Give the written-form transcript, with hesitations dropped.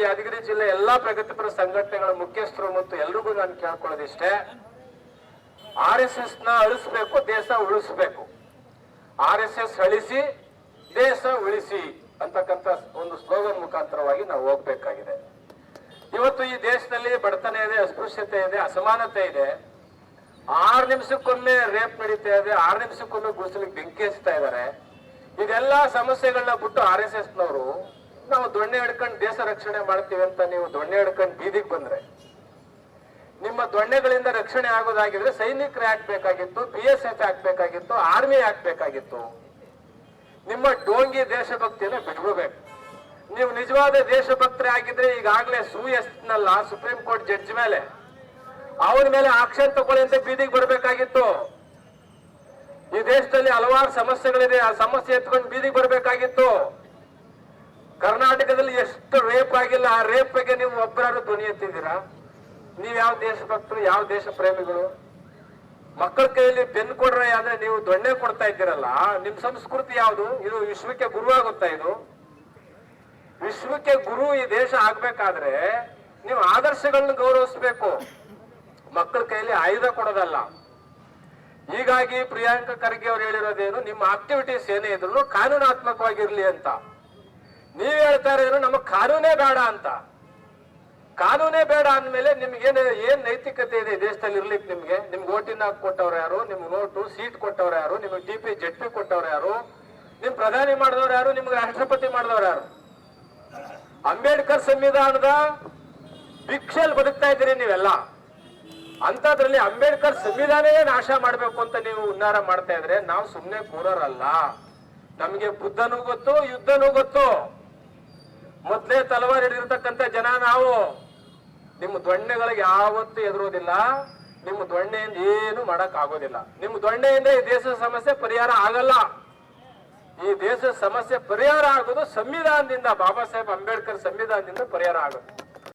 ಯಾದಗಿರಿ ಜಿಲ್ಲೆ ಎಲ್ಲಾ ಪ್ರಗತಿಪರ ಸಂಘಟನೆಗಳ ಮುಖ್ಯಸ್ಥರು ಮತ್ತು ಎಲ್ರಿಗೂ ನಾನು ಕೇಳ್ಕೊಳ್ಳೋದಿಷ್ಟೇ, RSS ನ ಅಳಿಸ್ಬೇಕು, ದೇಶ ಉಳಿಸ್ಬೇಕು. RSS ಅಳಿಸಿ ದೇಶ ಉಳಿಸಿ ಅಂತಕ್ಕಂಥ ಒಂದು ಸ್ಲೋಗನ್ ಮುಖಾಂತರವಾಗಿ ನಾವು ಹೋಗ್ಬೇಕಾಗಿದೆ. ಇವತ್ತು ಈ ದೇಶದಲ್ಲಿ ಬಡತನ ಇದೆ, ಅಸ್ಪೃಶ್ಯತೆ ಇದೆ, ಅಸಮಾನತೆ ಇದೆ. 6 ನಿಮಿಷಕ್ಕೊಮ್ಮೆ ರೇಪ್ ನಡೀತಾ ಇದೆ, 6 ನಿಮಿಷಕ್ಕೊಮ್ಮೆ ಗುಡಿಸಲಿಕ್ಕೆ ಬೆಂಕಿ ಹಚ್ತಾ ಇದ್ದಾರೆ. ಇದೆಲ್ಲಾ ಸಮಸ್ಯೆಗಳನ್ನ ಬಿಟ್ಟು RSS ನವರು ನಾವು ದೊಣ್ಣೆ ಹಿಡ್ಕೊಂಡು ದೇಶ ರಕ್ಷಣೆ ಮಾಡ್ತೀವಿ ಅಂತ ನೀವು ದೊಣ್ಣೆ ಹಿಡ್ಕೊಂಡು ಬೀದಿಗೆ ಬಂದ್ರೆ, ನಿಮ್ಮ ದೊಣ್ಣೆಗಳಿಂದ ರಕ್ಷಣೆ ಆಗೋದಾಗಿದ್ರೆ ಸೈನಿಕರೇ ಹಾಕ್ಬೇಕಾಗಿತ್ತು, BSF ಹಾಕ್ಬೇಕಾಗಿತ್ತು, ಆರ್ಮಿ ಹಾಕ್ಬೇಕಾಗಿತ್ತು. ನಿಮ್ಮ ಡೋಂಗಿ ದೇಶಭಕ್ತಿಯನ್ನ ಬಿಟ್ಬಿಡ್ಬೇಕು. ನೀವು ನಿಜವಾದ ದೇಶಭಕ್ತರೇ ಆಗಿದ್ರೆ ಈಗಾಗಲೇ ಸೂಯಸ್ನಲ್ಲ ಸುಪ್ರೀಂ ಕೋರ್ಟ್ ಜಡ್ಜ್ ಮೇಲೆ ಅವನ ಮೇಲೆ ಆಕ್ಷನ್ ತಗೊಳ್ಳಿ ಅಂತ ಬೀದಿಗೆ ಬರ್ಬೇಕಾಗಿತ್ತು. ಈ ದೇಶದಲ್ಲಿ ಹಲವಾರು ಸಮಸ್ಯೆಗಳಿದೆ, ಆ ಸಮಸ್ಯೆ ಎತ್ಕೊಂಡು ಬೀದಿಗೆ ಬರ್ಬೇಕಾಗಿತ್ತು. ಕರ್ನಾಟಕದಲ್ಲಿ ಎಷ್ಟು ರೇಪ್ ಆಗಿಲ್ಲ, ಆ ರೇಪ್ ಬಗ್ಗೆ ನೀವು ಒಬ್ಬರಾದ್ರೂ ಧ್ವನಿ ಎತ್ತಿದ್ದೀರಾ? ನೀವ್ ಯಾವ ದೇಶಭಕ್ತರು, ಯಾವ ದೇಶ ಪ್ರೇಮಿಗಳು? ಮಕ್ಕಳ ಕೈಯಲ್ಲಿ ಪೆನ್ ಕೊಡ್ರೆ ಆದ್ರೆ ನೀವು ದೊಣ್ಣೆ ಕೊಡ್ತಾ ಇದ್ದೀರಲ್ಲ, ನಿಮ್ ಸಂಸ್ಕೃತಿ ಯಾವುದು? ಇದು ವಿಶ್ವಕ್ಕೆ ಗುರು ಆಗುತ್ತಾ? ಇದು ವಿಶ್ವಕ್ಕೆ ಗುರು ಈ ದೇಶ ಆಗ್ಬೇಕಾದ್ರೆ ನೀವು ಆದರ್ಶಗಳನ್ನ ಗೌರವಿಸ್ಬೇಕು, ಮಕ್ಕಳ ಕೈಯಲ್ಲಿ ಆಯುಧ ಕೊಡೋದಲ್ಲ. ಹೀಗಾಗಿ ಪ್ರಿಯಾಂಕಾ ಖರ್ಗೆ ಅವ್ರು ಹೇಳಿರೋದೇನು, ನಿಮ್ಮ ಆಕ್ಟಿವಿಟೀಸ್ ಏನೇ ಇದ್ರು ಕಾನೂನಾತ್ಮಕವಾಗಿರ್ಲಿ ಅಂತ. ನೀವ್ ಹೇಳ್ತಾ ಇರೋದು ನಮಗ್ ಕಾನೂನೇ ಬೇಡ ಅಂತ. ಕಾನೂನೇ ಬೇಡ ಅಂದ್ಮೇಲೆ ಏನ್ ನೈತಿಕತೆ ಇದೆ ದೇಶದಲ್ಲಿ ಇರ್ಲಿಕ್ಕೆ? ನಿಮ್ಗೆ ಓಟಿನ ಕೊಟ್ಟವ್ರು ಯಾರು? ನಿಮ್ಗೆ ನೋಟು ಸೀಟ್ ಕೊಟ್ಟವ್ರು ಯಾರು? ನಿಮ್ಗೆ TP ZP ಕೊಟ್ಟವ್ರು ಯಾರು? ನಿಮ್ ಪ್ರಧಾನಿ ಮಾಡಿದವ್ರು ಯಾರು? ನಿಮ್ಗೆ ರಾಷ್ಟ್ರಪತಿ ಮಾಡಿದವ್ರು ಯಾರು? ಅಂಬೇಡ್ಕರ್ ಸಂವಿಧಾನದ ಭಿಕ್ಷೆಯಲ್ಲಿ ಬದುಕ್ತಾ ಇದ್ದೀರಿ ನೀವೆಲ್ಲ. ಅಂತದ್ರಲ್ಲಿ ಅಂಬೇಡ್ಕರ್ ಸಂವಿಧಾನವೇ ನಾಶ ಮಾಡ್ಬೇಕು ಅಂತ ನೀವು ಉನ್ನಾರ ಮಾಡ್ತಾ ಇದ್ರೆ ನಾವು ಸುಮ್ನೆ ಕೂರಲ್ಲ. ನಮ್ಗೆ ಬುದ್ಧನೂ ಗೊತ್ತು, ಯುದ್ಧನೂ ಗೊತ್ತು. ಮೊದ್ಲೇ ತಲವಾರು ಹಿಡಿದಿರ್ತಕ್ಕಂಥ ಜನ ನಾವು. ನಿಮ್ಮ ದೊಣ್ಣೆಗಳಿಗೆ ಯಾವತ್ತೂ ಎದುರೋದಿಲ್ಲ. ನಿಮ್ಮ ದೊಣ್ಣೆಯಿಂದ ಏನು ಮಾಡಕ್ ಆಗೋದಿಲ್ಲ. ನಿಮ್ಮ ದೊಣ್ಣೆಯಿಂದ ಈ ದೇಶದ ಸಮಸ್ಯೆ ಪರಿಹಾರ ಆಗಲ್ಲ. ಈ ದೇಶದ ಸಮಸ್ಯೆ ಪರಿಹಾರ ಆಗೋದು ಸಂವಿಧಾನದಿಂದ, ಬಾಬಾ ಸಾಹೇಬ್ ಅಂಬೇಡ್ಕರ್ ಸಂವಿಧಾನದಿಂದ ಪರಿಹಾರ ಆಗುತ್ತೆ.